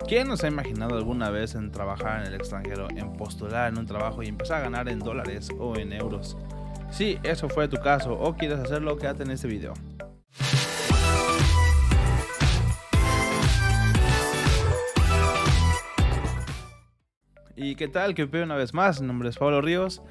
¿Quién nos ha imaginado alguna vez en trabajar en el extranjero, en postular en un trabajo y empezar a ganar en dólares o en euros? Si eso fue tu caso o quieres hacerlo, quédate en este video. ¿Y qué tal? Que una vez más, mi nombre es Pablo Ríos.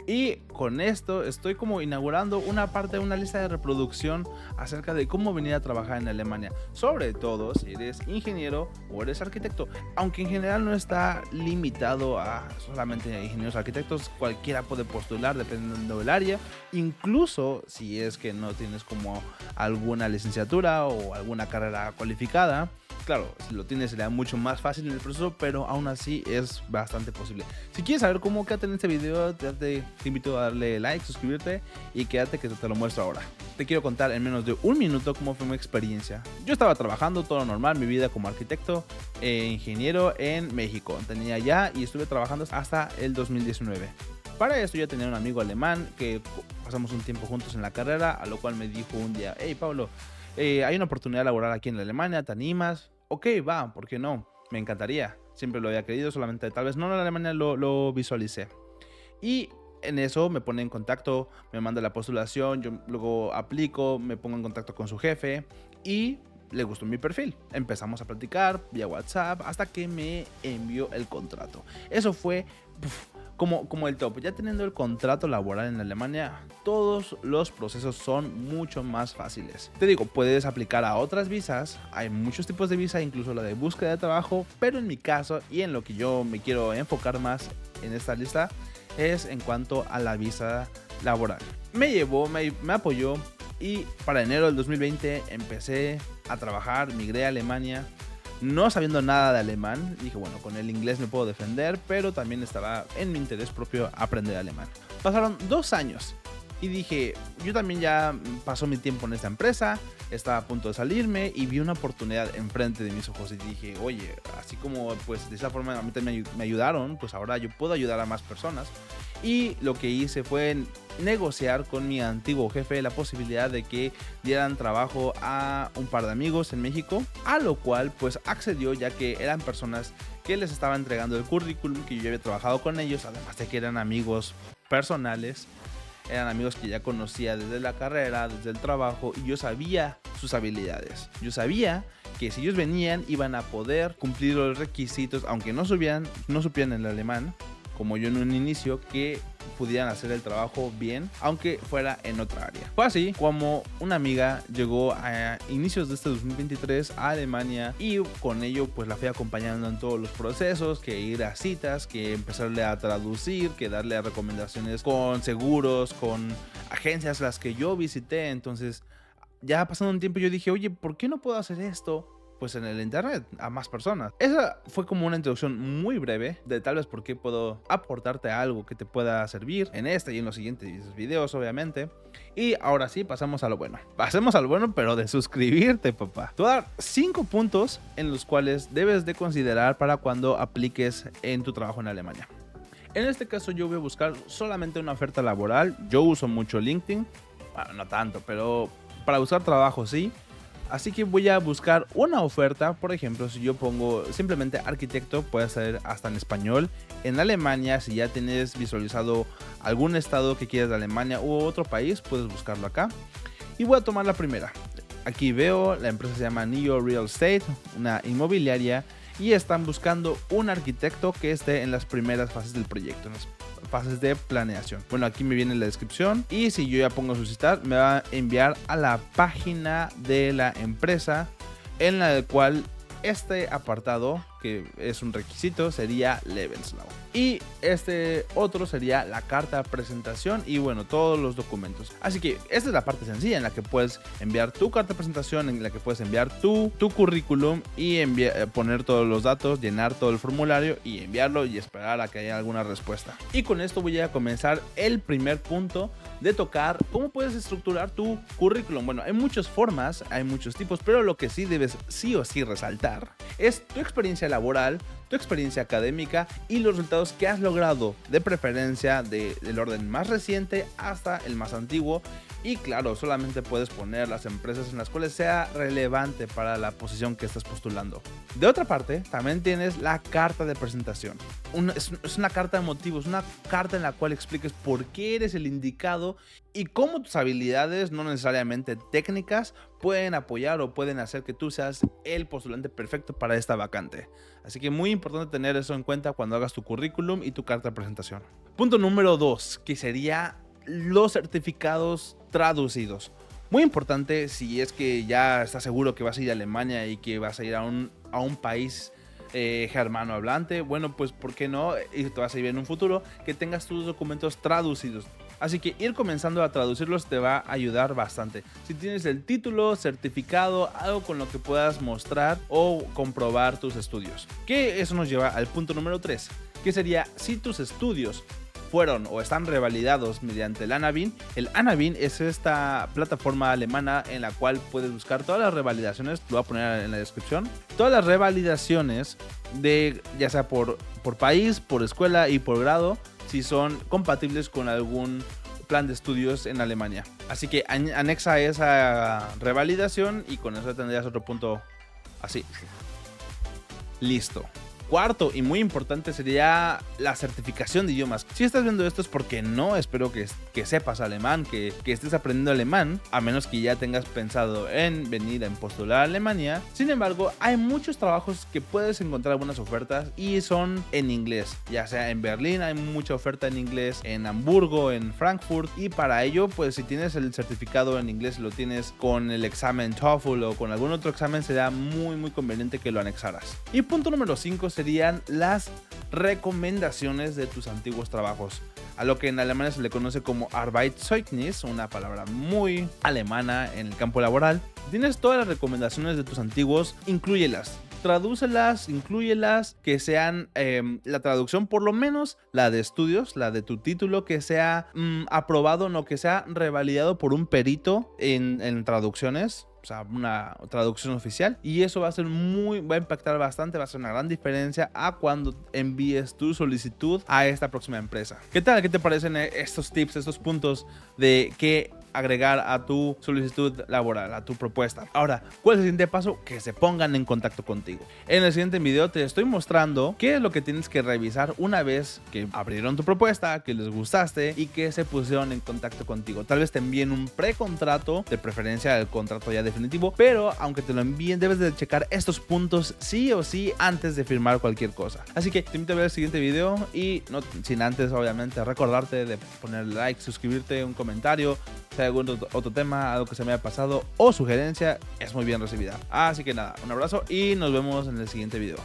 Y con esto estoy como inaugurando una parte de una lista de reproducción acerca de cómo venir a trabajar en Alemania. Sobre todo si eres ingeniero o eres arquitecto. Aunque en general no está limitado a solamente ingenieros arquitectos. Cualquiera puede postular dependiendo del área. Incluso si es que no tienes como alguna licenciatura o alguna carrera cualificada. Claro, si lo tienes sería mucho más fácil en el proceso, pero aún así es bastante posible. Si quieres saber cómo quédate en este video, te invito a darle like, suscribirte y quédate que te lo muestro ahora. Te quiero contar en menos de un minuto cómo fue mi experiencia. Yo estaba trabajando todo normal, mi vida como arquitecto e ingeniero en México. Tenía ya y estuve trabajando hasta el 2019. Para esto ya tenía un amigo alemán que pasamos un tiempo juntos en la carrera, a lo cual me dijo un día: hey Pablo, hay una oportunidad laboral aquí en Alemania, ¿te animas? Ok, va, ¿por qué no? Me encantaría, siempre lo había querido, solamente tal vez no en Alemania lo visualicé. Y en eso me pone en contacto, me manda la postulación, yo luego aplico, me pongo en contacto con su jefe y le gustó mi perfil. Empezamos a platicar vía WhatsApp hasta que me envió el contrato. Eso fue como el top. Ya teniendo el contrato laboral en Alemania, todos los procesos son mucho más fáciles. Te digo, puedes aplicar a otras visas, hay muchos tipos de visa, incluso la de búsqueda de trabajo, pero en mi caso y en lo que yo me quiero enfocar más en esta lista es en cuanto a la visa laboral. Me apoyó y para enero del 2020 empecé a trabajar, migré a Alemania. No sabiendo nada de alemán, dije bueno, con el inglés me puedo defender, pero también estaba en mi interés propio aprender alemán. Pasaron 2 años y dije, yo también ya pasó mi tiempo en esta empresa, estaba a punto de salirme y vi una oportunidad enfrente de mis ojos y dije, oye, así como pues de esa forma a mí también me ayudaron, pues ahora yo puedo ayudar a más personas. Y lo que hice fue negociar con mi antiguo jefe la posibilidad de que dieran trabajo a un par de amigos en México, a lo cual pues accedió, ya que eran personas que les estaba entregando el currículum, que yo ya había trabajado con ellos, además de que eran amigos personales, eran amigos que ya conocía desde la carrera, desde el trabajo, y yo sabía sus habilidades. Yo sabía que si ellos venían iban a poder cumplir los requisitos, aunque no supieran el alemán, como yo en un inicio, que pudieran hacer el trabajo bien, aunque fuera en otra área. Fue así como una amiga llegó a inicios de este 2023 a Alemania y con ello pues la fui acompañando en todos los procesos, que ir a citas, que empezarle a traducir, que darle recomendaciones con seguros, con agencias las que yo visité. Entonces ya pasando un tiempo yo dije, oye, ¿por qué no puedo hacer esto pues en el internet a más personas? Esa fue como una introducción muy breve de tal vez por qué puedo aportarte algo que te pueda servir en este y en los siguientes videos, obviamente. Y ahora sí, pasamos a lo bueno. Pasemos a lo bueno, pero de suscribirte, papá. Te voy a dar 5 puntos en los cuales debes de considerar para cuando apliques en tu trabajo en Alemania. En este caso yo voy a buscar solamente una oferta laboral. Yo uso mucho LinkedIn, bueno, no tanto, pero para buscar trabajo sí. Así que voy a buscar una oferta. Por ejemplo, si yo pongo simplemente arquitecto, puede ser hasta en español. En Alemania, si ya tienes visualizado algún estado que quieras de Alemania u otro país, puedes buscarlo acá. Y voy a tomar la primera. Aquí veo, la empresa se llama Neo Real Estate, una inmobiliaria, y están buscando un arquitecto que esté en las primeras fases del proyecto, en las fases de planeación. Bueno, aquí me viene la descripción y si yo ya pongo solicitar, me va a enviar a la página de la empresa, en la cual este apartado, que es un requisito, sería Lebenslauf. Y este otro sería la carta de presentación y bueno, todos los documentos. Así que esta es la parte sencilla en la que puedes enviar tu carta de presentación, en la que puedes enviar tu currículum y poner todos los datos, llenar todo el formulario y enviarlo y esperar a que haya alguna respuesta. Y con esto voy a comenzar el primer punto de tocar cómo puedes estructurar tu currículum. Bueno, hay muchas formas, hay muchos tipos, pero lo que sí debes sí o sí resaltar es tu experiencia laboral, tu experiencia académica y los resultados que has logrado, de preferencia del orden más reciente hasta el más antiguo. Y claro, solamente puedes poner las empresas en las cuales sea relevante para la posición que estás postulando. De otra parte, también tienes la carta de presentación. Es una carta de motivos, una carta en la cual expliques por qué eres el indicado y cómo tus habilidades, no necesariamente técnicas, pueden apoyar o pueden hacer que tú seas el postulante perfecto para esta vacante. Así que muy importante tener eso en cuenta cuando hagas tu currículum y tu carta de presentación. Punto número 2, que sería los certificados traducidos. Muy importante si es que ya estás seguro que vas a ir a Alemania y que vas a ir a un país germano hablante. Bueno, pues ¿por qué no? Y te vas a ir en un futuro que tengas tus documentos traducidos. Así que ir comenzando a traducirlos te va a ayudar bastante. Si tienes el título, certificado, algo con lo que puedas mostrar o comprobar tus estudios. Que eso nos lleva al punto número 3, que sería si tus estudios fueron o están revalidados mediante el Anabin. El Anabin es esta plataforma alemana en la cual puedes buscar todas las revalidaciones, lo voy a poner en la descripción, todas las revalidaciones de ya sea por país, por escuela y por grado, si son compatibles con algún plan de estudios en Alemania. Así que anexa esa revalidación y con eso tendrías otro punto así. Listo. Cuarto y muy importante sería la certificación de idiomas. Si estás viendo esto es porque no espero que sepas alemán, que estés aprendiendo alemán, a menos que ya tengas pensado en venir a postular a Alemania. Sin embargo, hay muchos trabajos que puedes encontrar buenas ofertas y son en inglés. Ya sea en Berlín hay mucha oferta en inglés, en Hamburgo, en Frankfurt, y para ello pues si tienes el certificado en inglés, lo tienes con el examen TOEFL o con algún otro examen, será muy conveniente que lo anexaras. Y punto número 5 serían las recomendaciones de tus antiguos trabajos, a lo que en Alemania se le conoce como Arbeitszeugnis, una palabra muy alemana en el campo laboral. Tienes todas las recomendaciones de tus antiguos, inclúyelas, tradúcelas, inclúyelas, que sean la traducción, por lo menos la de estudios, la de tu título, que sea aprobado, no que sea revalidado por un perito en traducciones. O sea, una traducción oficial, y eso va a impactar bastante, va a ser una gran diferencia a cuando envíes tu solicitud a esta próxima empresa. ¿Qué tal? ¿Qué te parecen estos tips, estos puntos de qué agregar a tu solicitud laboral, a tu propuesta? Ahora, ¿cuál es el siguiente paso? Que se pongan en contacto contigo. En el siguiente video te estoy mostrando qué es lo que tienes que revisar una vez que abrieron tu propuesta, que les gustaste y que se pusieron en contacto contigo. Tal vez te envíen un precontrato, de preferencia el contrato ya definitivo, pero aunque te lo envíen, debes de checar estos puntos sí o sí antes de firmar cualquier cosa. Así que te invito a ver el siguiente video y no sin antes obviamente recordarte de poner like, suscribirte, un comentario, si hay algún otro tema, algo que se me haya pasado o sugerencia, es muy bien recibida. Así que nada, un abrazo y nos vemos en el siguiente video.